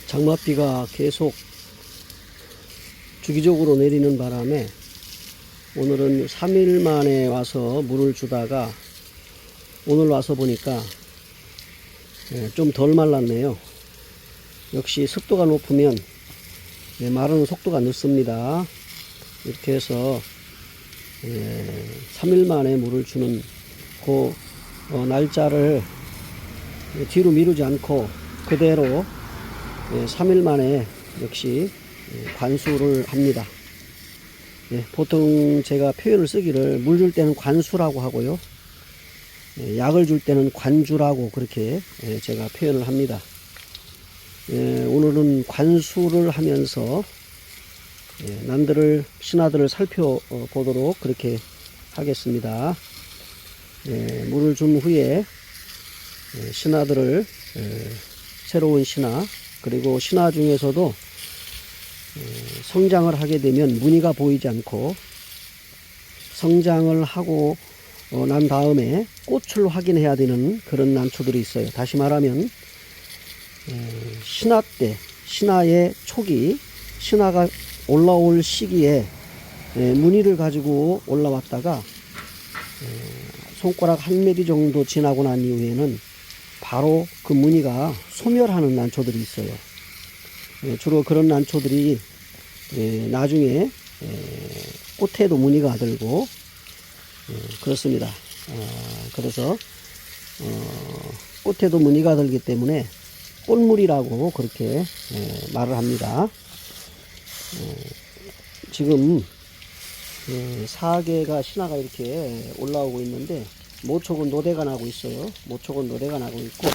장맛비가 계속 주기적으로 내리는 바람에 오늘은 3일 만에 와서 물을 주다가 오늘 와서 보니까 좀 덜 말랐네요. 역시 습도가 높으면 마르는 속도가 늦습니다. 이렇게 해서 3일 만에 물을 주는 그 날짜를 뒤로 미루지 않고 그대로 3일 만에 역시 관수를 합니다. 보통 제가 표현을 쓰기를 물 줄 때는 관수라고 하고요, 약을 줄 때는 관주라고 그렇게 제가 표현을 합니다. 오늘은 관수를 하면서 신하들을 살펴보도록 그렇게 하겠습니다. 물을 준 후에 신하들을 새로운 신하, 그리고 신하 중에서도 성장을 하게 되면 무늬가 보이지 않고 성장을 하고 난 다음에 꽃을 확인해야 되는 그런 난초들이 있어요. 다시 말하면 신하 때, 신하의 초기, 신하가 올라올 시기에 무늬를 가지고 올라왔다가 손가락 1mm 정도 지나고 난 이후에는 바로 그 무늬가 소멸하는 난초들이 있어요. 주로 그런 난초들이 나중에 꽃에도 무늬가 들고 그렇습니다. 그래서 꽃에도 무늬가 들기 때문에 꽃물이라고 그렇게 말을 합니다. 지금 4개가 신하가 이렇게 올라오고 있는데 모촉은 노대가 나고 있어요. 모촉은 노대가 나고 있고,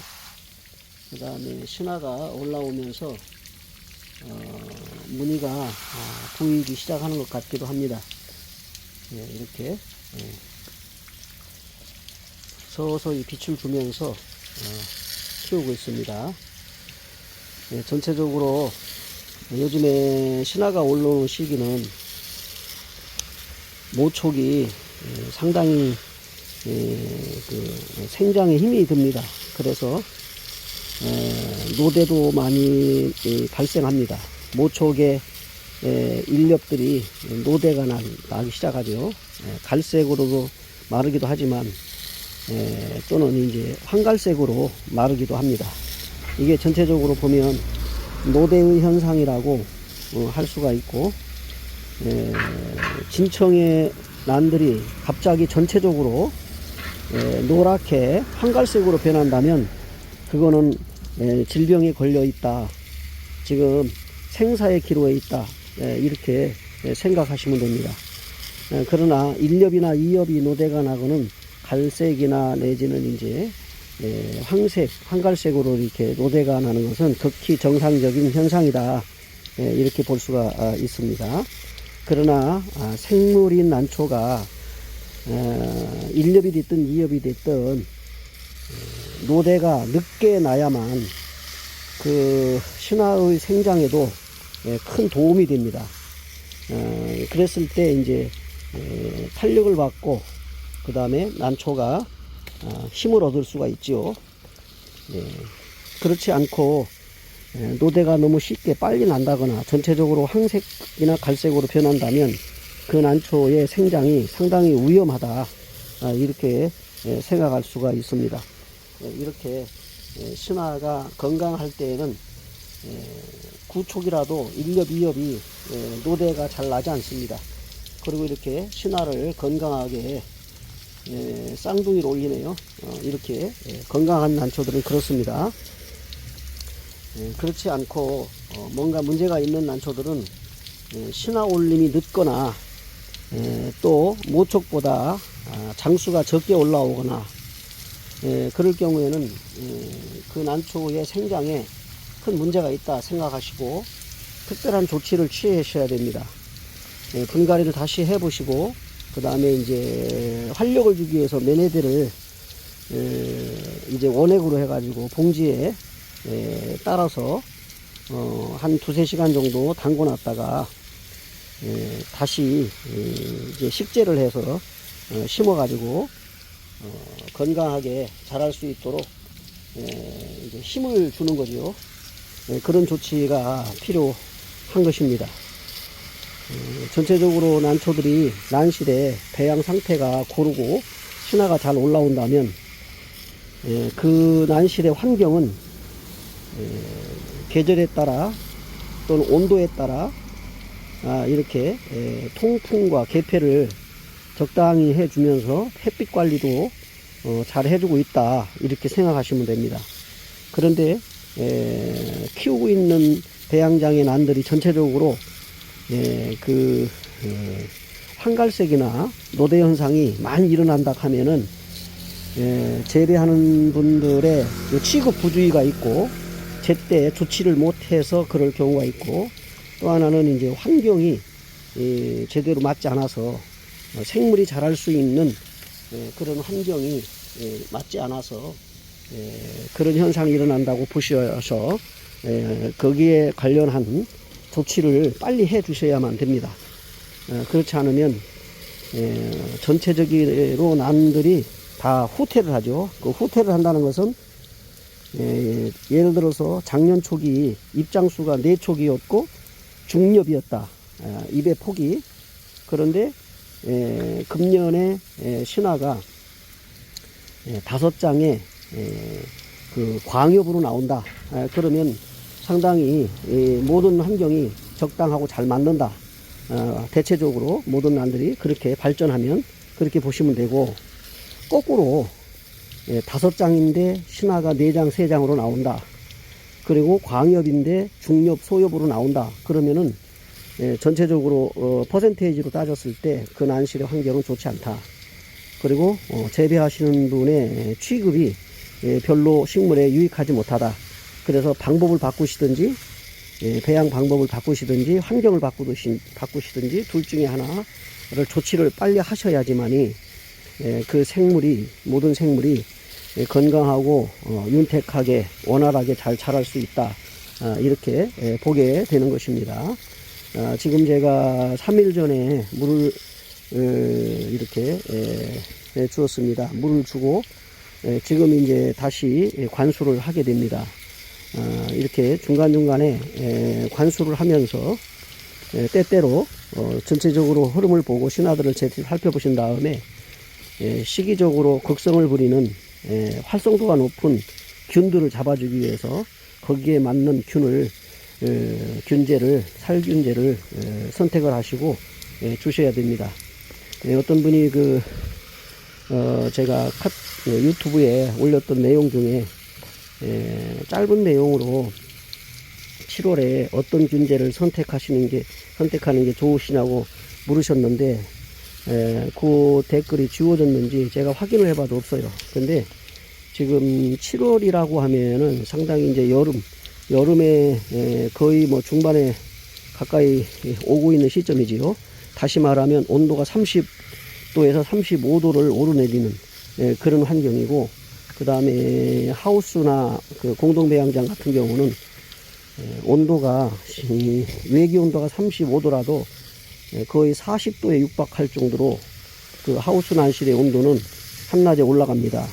그 다음에 신하가 올라오면서 무늬가 보이기 시작하는 것 같기도 합니다. 이렇게 서서히 빛을 주면서 키우고 있습니다. 전체적으로 요즘에 신하가 올라오는 시기는 모촉이 상당히 그 생장에 힘이 듭니다. 그래서 노대도 많이 발생합니다. 모촉의 일렵들이 노대가 나기 시작하죠. 갈색으로도 마르기도 하지만 또는 이제 황갈색으로 마르기도 합니다. 이게 전체적으로 보면 노대의 현상이라고 할 수가 있고, 진청의 난들이 갑자기 전체적으로 노랗게 황갈색으로 변한다면 그거는 질병에 걸려 있다, 지금 생사의 기로에 있다, 이렇게 생각하시면 됩니다. 그러나 1엽이나 2엽이 노대가 나고는 갈색이나 내지는 이제 황색, 황갈색으로 이렇게 노대가 나는 것은 극히 정상적인 현상이다, 이렇게 볼 수가 있습니다. 그러나 생물인 난초가 1엽이 됐든 2엽이 됐든 노대가 늦게 나야만 그 신화의 생장에도 큰 도움이 됩니다. 그랬을 때 이제 탄력을 받고 그 다음에 난초가 힘을 얻을 수가 있지요. 그렇지 않고 노대가 너무 쉽게 빨리 난다거나 전체적으로 황색이나 갈색으로 변한다면 그 난초의 생장이 상당히 위험하다, 이렇게 생각할 수가 있습니다. 이렇게 신화가 건강할 때에는 구촉이라도 1엽, 2엽이 노대가 잘 나지 않습니다. 그리고 이렇게 신화를 건강하게 쌍둥이로 올리네요. 이렇게 건강한 난초들은 그렇습니다. 그렇지 않고 뭔가 문제가 있는 난초들은 신화 올림이 늦거나 또 모촉보다 장수가 적게 올라오거나 그럴 경우에는 그 난초의 생장에 큰 문제가 있다 생각하시고 특별한 조치를 취하셔야 됩니다. 분갈이를 다시 해보시고 그 다음에 이제 활력을 주기 위해서 매네대를 이제 원액으로 해가지고 봉지에 따라서 한 2~3시간 정도 담궈 놨다가 다시 이제 식재를 해서 심어 가지고 건강하게 자랄 수 있도록 이제 힘을 주는 거죠. 그런 조치가 필요한 것입니다. 전체적으로 난초들이 난실에 배양 상태가 고르고 신화가 잘 올라온다면 그 난실의 환경은 계절에 따라 또는 온도에 따라 이렇게 통풍과 개폐를 적당히 해주면서 햇빛 관리도 잘 해주고 있다, 이렇게 생각하시면 됩니다. 그런데 키우고 있는 배양장의 난들이 전체적으로 황갈색이나 노대 현상이 많이 일어난다 하면은 재배하는 분들의 취급 부주의가 있고 제때 조치를 못해서 그럴 경우가 있고, 또 하나는 이제 환경이 제대로 맞지 않아서 생물이 자랄 수 있는 그런 환경이 맞지 않아서 그런 현상이 일어난다고 보셔서 거기에 관련한 조치를 빨리 해 주셔야만 됩니다. 그렇지 않으면 전체적으로 난들이 다 후퇴를 하죠. 그 후퇴를 한다는 것은 예를 들어서 작년 초기 입장수가 4촉이었고 중엽이었다, 잎의 폭이. 그런데 금년에 신화가 5장에 그 광엽으로 나온다. 그러면 상당히 모든 환경이 적당하고 잘 맞는다. 대체적으로 모든 난들이 그렇게 발전하면 그렇게 보시면 되고, 거꾸로 5장인데 신화가 4장, 3장으로 나온다. 그리고 광엽인데 중엽, 소엽으로 나온다. 그러면은 전체적으로 퍼센테이지로 따졌을 때 그 난실의 환경은 좋지 않다. 그리고 재배하시는 분의 취급이 별로 식물에 유익하지 못하다. 그래서 방법을 바꾸시든지 배양 방법을 바꾸시든지 환경을 바꾸시든지 둘 중에 하나를 조치를 빨리 하셔야지만이 그 생물이, 모든 생물이 건강하고 윤택하게 원활하게 잘 자랄 수 있다, 이렇게 보게 되는 것입니다. 지금 제가 3일 전에 물을 이렇게 주었습니다. 물을 주고 지금 이제 다시 관수를 하게 됩니다. 이렇게 중간중간에 관수를 하면서 때때로 전체적으로 흐름을 보고 신화들을 제대로 살펴보신 다음에 시기적으로 극성을 부리는 활성도가 높은 균들을 잡아주기 위해서 거기에 맞는 균제를, 살균제를 선택을 하시고 주셔야 됩니다. 어떤 분이 제가 유튜브에 올렸던 내용 중에 짧은 내용으로 7월에 어떤 균제를 선택하는 게 좋으시냐고 물으셨는데, 그 댓글이 지워졌는지 제가 확인을 해봐도 없어요. 근데 지금 7월이라고 하면은 상당히 이제 여름에 거의 뭐 중반에 가까이 오고 있는 시점이지요. 다시 말하면 온도가 30도에서 35도를 오르내리는 그런 환경이고, 그 다음에 하우스나 그 공동배양장 같은 경우는 온도가 외기 온도가 35도라도 거의 40도에 육박할 정도로 그 하우스 난실의 온도는 한낮에 올라갑니다.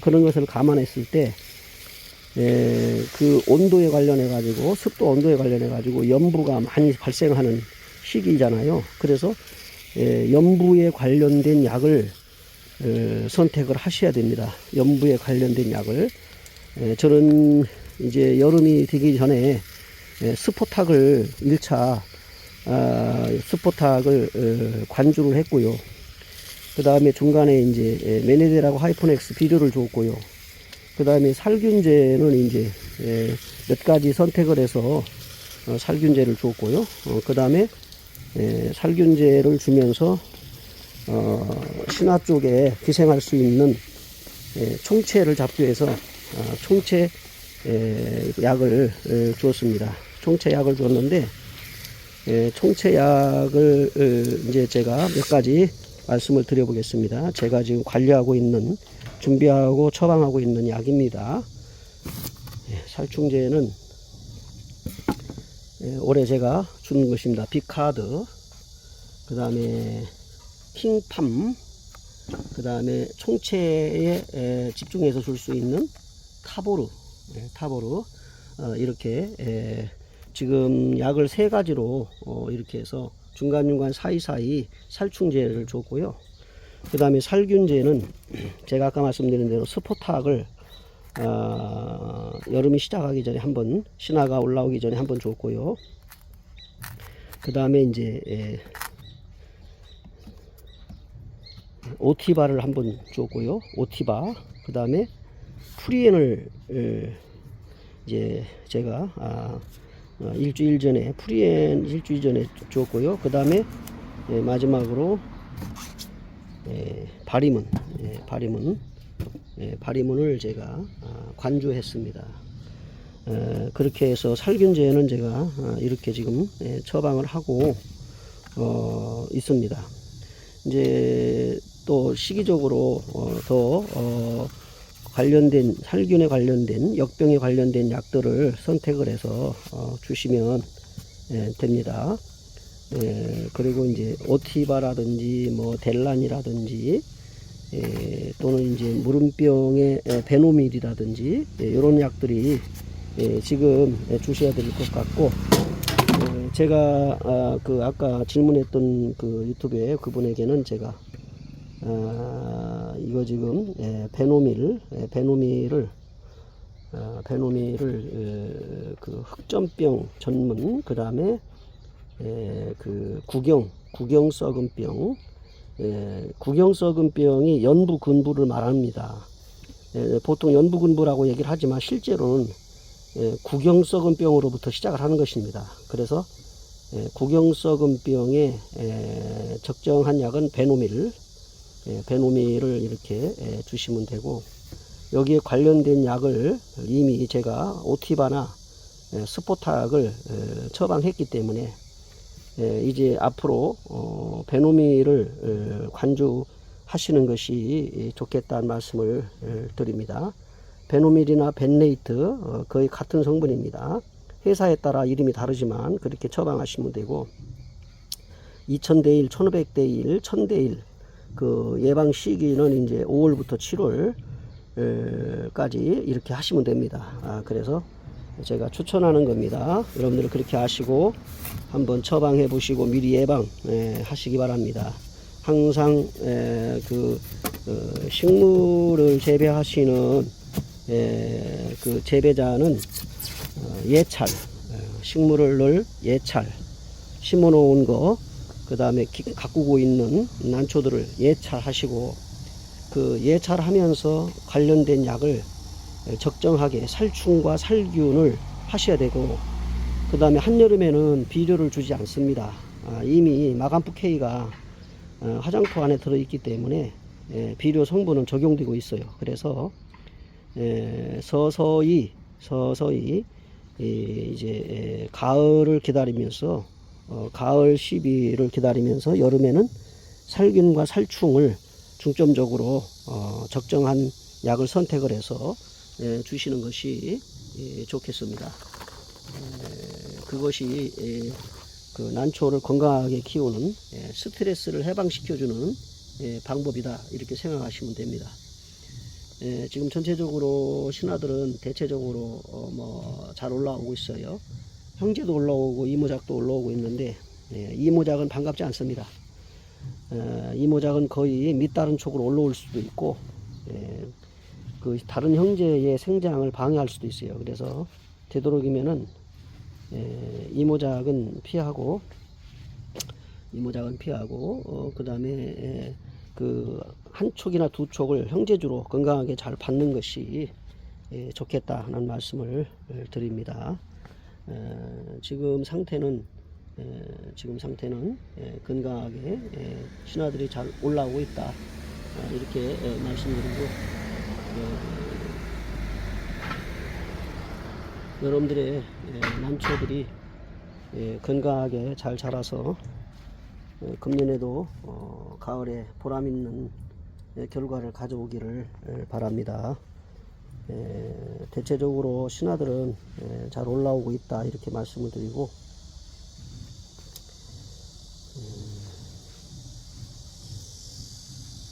그런 것을 감안했을 때 그 온도에 관련해 가지고, 습도 온도에 관련해 가지고 염부가 많이 발생하는 시기잖아요. 그래서 염부에 관련된 약을 선택을 하셔야 됩니다. 염부에 관련된 약을. 저는 이제 여름이 되기 전에 스포탁을 1차 스포탁을 관주를 했고요. 그 다음에 중간에 이제 메네데라고 하이퍼넥스 비료를 줬고요. 그 다음에 살균제는 이제 몇 가지 선택을 해서 살균제를 줬고요. 그 다음에 살균제를 주면서 신화 쪽에 기생할 수 있는 총체를 잡기 위해서 총체 약을 주었습니다. 총체 약을 줬는데, 총체 약을 이제 제가 몇 가지 말씀을 드려보겠습니다. 제가 지금 관리하고 있는, 준비하고 처방하고 있는 약입니다. 살충제는 올해 제가 주는 것입니다. 비카드, 그 다음에 킹팜, 그 다음에 총체에 집중해서 줄 수 있는 타보르, 이렇게 지금 약을 3가지로 이렇게 해서 중간중간 사이사이 살충제를 줬고요. 그 다음에 살균제는 제가 아까 말씀드린 대로 스포탁을 여름이 시작하기 전에 한번, 신화가 올라오기 전에 한번 줬고요. 그 다음에 이제 오티바를 한번 줬고요. 오티바. 그 다음에 프리엔을 이제 제가 일주일 전에 프리엔 일주일 전에 줬고요. 그 다음에 마지막으로 바리문, 바리문을 제가 관주했습니다. 그렇게 해서 살균제는 제가 이렇게 지금 처방을 하고 있습니다. 이제 또 시기적으로 더 관련된 살균에 관련된 역병에 관련된 약들을 선택을 해서 주시면 됩니다. 그리고 이제 오티바라든지 뭐 델란이라든지 또는 이제 무름병의 베노밀이라든지 이런 약들이 지금 주셔야 될 것 같고, 제가 그 아까 질문했던 그 유튜브에 그분에게는 제가 이거 지금 베노밀을 그 흑점병 전문, 그 다음에 그 구경 썩은 병, 구경 썩은 병이 연부근부를 말합니다. 보통 연부근부라고 얘기를 하지만 실제로는 구경 썩은 병으로부터 시작을 하는 것입니다. 그래서 구경 썩은 병에 적정한 약은 베노밀을 이렇게 주시면 되고, 여기에 관련된 약을 이미 제가 오티바나 스포탁을 처방했기 때문에 이제 앞으로 베노밀을 관주하시는 것이 좋겠다는 말씀을 드립니다. 베노밀이나 벤레이트 거의 같은 성분입니다. 회사에 따라 이름이 다르지만 그렇게 처방하시면 되고, 2000대1, 1500대1, 1000대1 그 예방 시기는 이제 5월부터 7월까지 이렇게 하시면 됩니다. 그래서 제가 추천하는 겁니다. 여러분들 그렇게 하시고 한번 처방해 보시고 미리 예방 하시기 바랍니다. 항상 식물을 재배하시는 그 재배자는 예찰, 식물을 예찰, 심어 놓은 거, 그 다음에 가꾸고 있는 난초들을 예찰하시고, 그 예찰하면서 관련된 약을 적정하게 살충과 살균을 하셔야 되고, 그 다음에 한여름에는 비료를 주지 않습니다. 이미 마감프 K가 화장토 안에 들어있기 때문에 비료 성분은 적용되고 있어요. 그래서 서서히 이제 가을을 기다리면서 가을 시비를 기다리면서 여름에는 살균과 살충을 중점적으로 적정한 약을 선택을 해서 주시는 것이 좋겠습니다. 그것이 그 난초를 건강하게 키우는 스트레스를 해방시켜주는 방법이다, 이렇게 생각하시면 됩니다. 지금 전체적으로 신화들은 대체적으로 뭐 잘 올라오고 있어요. 형제도 올라오고 이모작도 올라오고 있는데 이모작은 반갑지 않습니다. 이모작은 거의 밑다른 쪽으로 올라올 수도 있고 그 다른 형제의 생장을 방해할 수도 있어요. 그래서 되도록이면은 이모작은 피하고 그 다음에 그 한 촉이나 두 촉을 형제주로 건강하게 잘 받는 것이 좋겠다는 말씀을 드립니다. 지금 상태는 건강하게 신화들이 잘 올라오고 있다, 이렇게 말씀드리고, 여러분들의 난초들이 건강하게 잘 자라서 금년에도 가을에 보람있는 결과를 가져오기를 바랍니다. 대체적으로 신화들은 잘 올라오고 있다, 이렇게 말씀을 드리고,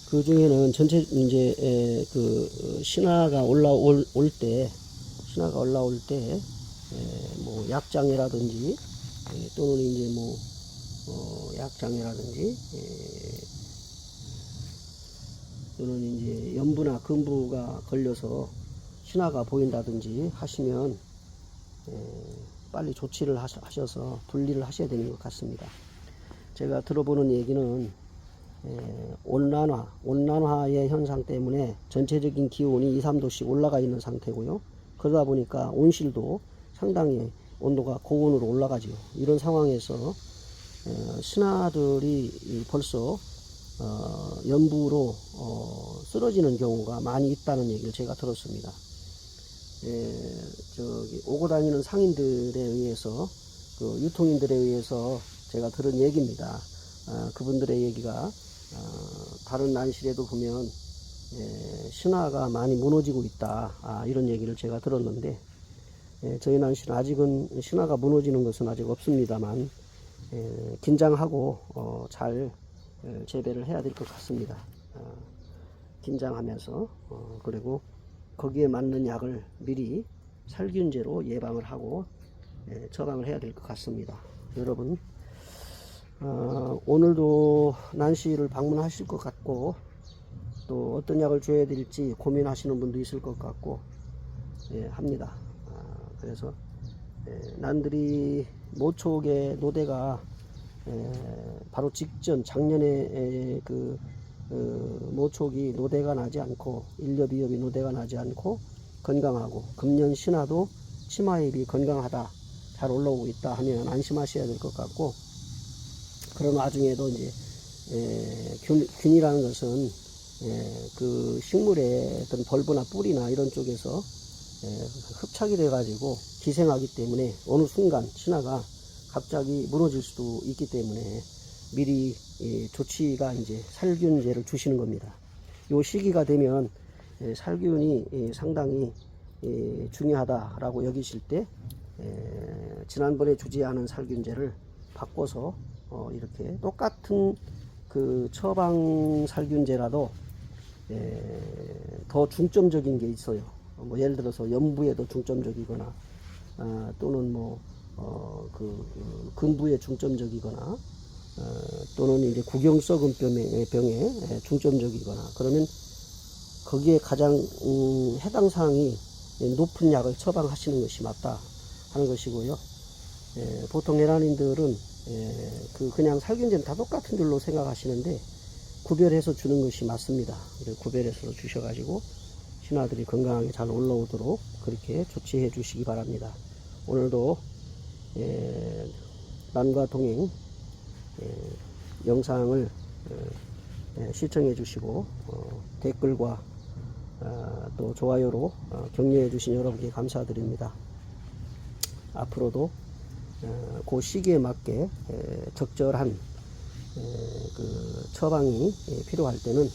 그 중에는 전체 이제 그 신화가 올라올 때 뭐 약장애라든지 또는 이제 뭐 약장애라든지 또는 이제 염부나 근부가 걸려서 신화가 보인다든지 하시면 빨리 조치를 하셔서 분리를 하셔야 되는 것 같습니다. 제가 들어보는 얘기는 온난화의 현상 때문에 전체적인 기온이 2, 3도씩 올라가 있는 상태고요. 그러다 보니까 온실도 상당히 온도가 고온으로 올라가죠. 이런 상황에서 신화들이 벌써 연부로 쓰러지는 경우가 많이 있다는 얘기를 제가 들었습니다. 저기 오고 다니는 상인들에 의해서, 그 유통인들에 의해서 제가 들은 얘기입니다. 그분들의 얘기가 다른 난실에도 보면 신화가 많이 무너지고 있다, 이런 얘기를 제가 들었는데, 저희 난실은 아직은 신화가 무너지는 것은 아직 없습니다만 긴장하고 잘 재배를 해야 될 것 같습니다. 긴장하면서 그리고 거기에 맞는 약을 미리 살균제로 예방을 하고 처방을 해야 될 것 같습니다. 여러분, 오늘도 난시를 방문하실 것 같고, 또 어떤 약을 줘야 될지 고민하시는 분도 있을 것 같고 합니다. 그래서 난들이 모촉의 노대가 바로 직전 작년에 모촉이 노대가 나지 않고 1엽, 2엽이 노대가 나지 않고 건강하고, 금년 신화도 치마잎이 건강하다, 잘 올라오고 있다 하면 안심하셔야 될 것 같고, 그런 와중에도 이제 균이라는 것은 그 식물의 어떤 벌브나 뿌리나 이런 쪽에서 흡착이 돼 가지고 기생하기 때문에 어느 순간 신화가 갑자기 무너질 수도 있기 때문에 미리 조치가 이제 살균제를 주시는 겁니다. 요 시기가 되면 살균이 상당히 중요하다라고 여기실 때 지난번에 주지 않은 살균제를 바꿔서 이렇게 똑같은 그 처방 살균제라도 더 중점적인 게 있어요. 뭐 예를 들어서 염부에도 중점적이거나 또는 뭐 근부에 중점적이거나 또는 이제 구경썩은 병에 중점적이거나, 그러면 거기에 가장 해당 사항이 높은 약을 처방하시는 것이 맞다 하는 것이고요. 보통 내란인들은 그냥 살균제는 다 똑같은 줄로 생각하시는데 구별해서 주는 것이 맞습니다. 구별해서 주셔가지고 신화들이 건강하게 잘 올라오도록 그렇게 조치해 주시기 바랍니다. 오늘도 난과 동행 영상을 시청해 주시고 댓글과 또 좋아요로 격려해 주신 여러분께 감사드립니다. 앞으로도 그 시기에 맞게 적절한 그 처방이 필요할 때는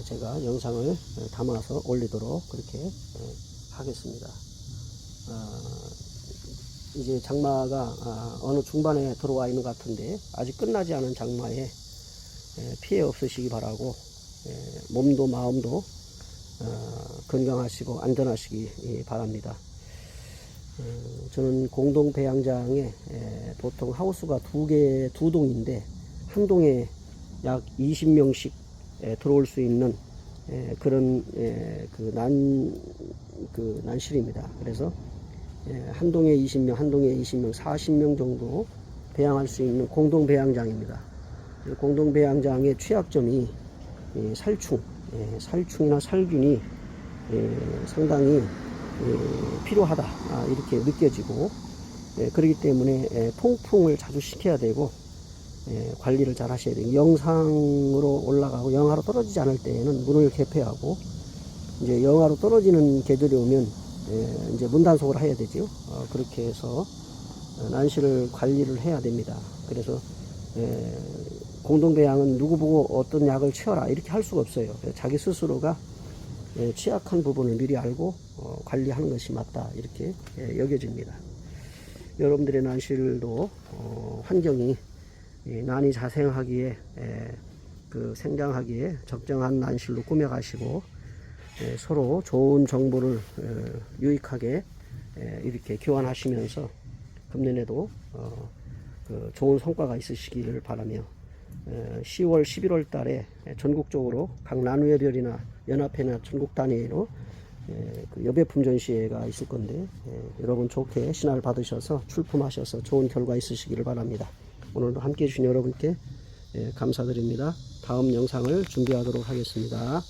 제가 영상을 담아서 올리도록 그렇게 하겠습니다. 이제 장마가 어느 중반에 들어와 있는 것 같은데 아직 끝나지 않은 장마에 피해 없으시기 바라고, 몸도 마음도 건강하시고 안전하시기 바랍니다. 저는 공동 배양장에 보통 하우스가 두 동인데 한 동에 약 20명씩 들어올 수 있는 그런 난실입니다. 그래서 한 동에 20명, 한 동에 20명, 40명 정도 배양할 수 있는 공동 배양장입니다. 공동 배양장의 취약점이 살충이나 살균이 상당히 필요하다, 이렇게 느껴지고, 그렇기 때문에 통풍을 자주 시켜야 되고 관리를 잘 하셔야 돼요. 영상으로 올라가고 영하로 떨어지지 않을 때에는 문을 개폐하고, 이제 영하로 떨어지는 계절이 오면 이제 문단속을 해야 되죠. 그렇게 해서 난시를 관리를 해야 됩니다. 그래서 공동배양은 누구 보고 어떤 약을 치워라 이렇게 할 수가 없어요. 자기 스스로가 취약한 부분을 미리 알고 관리하는 것이 맞다, 이렇게 여겨집니다. 여러분들의 난실도 환경이 난이 자생하기에 생장하기에 적정한 난실로 꾸며가시고 서로 좋은 정보를 유익하게 이렇게 교환하시면서 금년에도 그 좋은 성과가 있으시기를 바라며 10월, 11월 달에 전국적으로 각 나누의별이나 연합회나 전국 단위로 그 여배품 전시회가 있을 건데 여러분 좋게 신화를 받으셔서 출품하셔서 좋은 결과 있으시기를 바랍니다. 오늘도 함께 해주신 여러분께 감사드립니다. 다음 영상을 준비하도록 하겠습니다.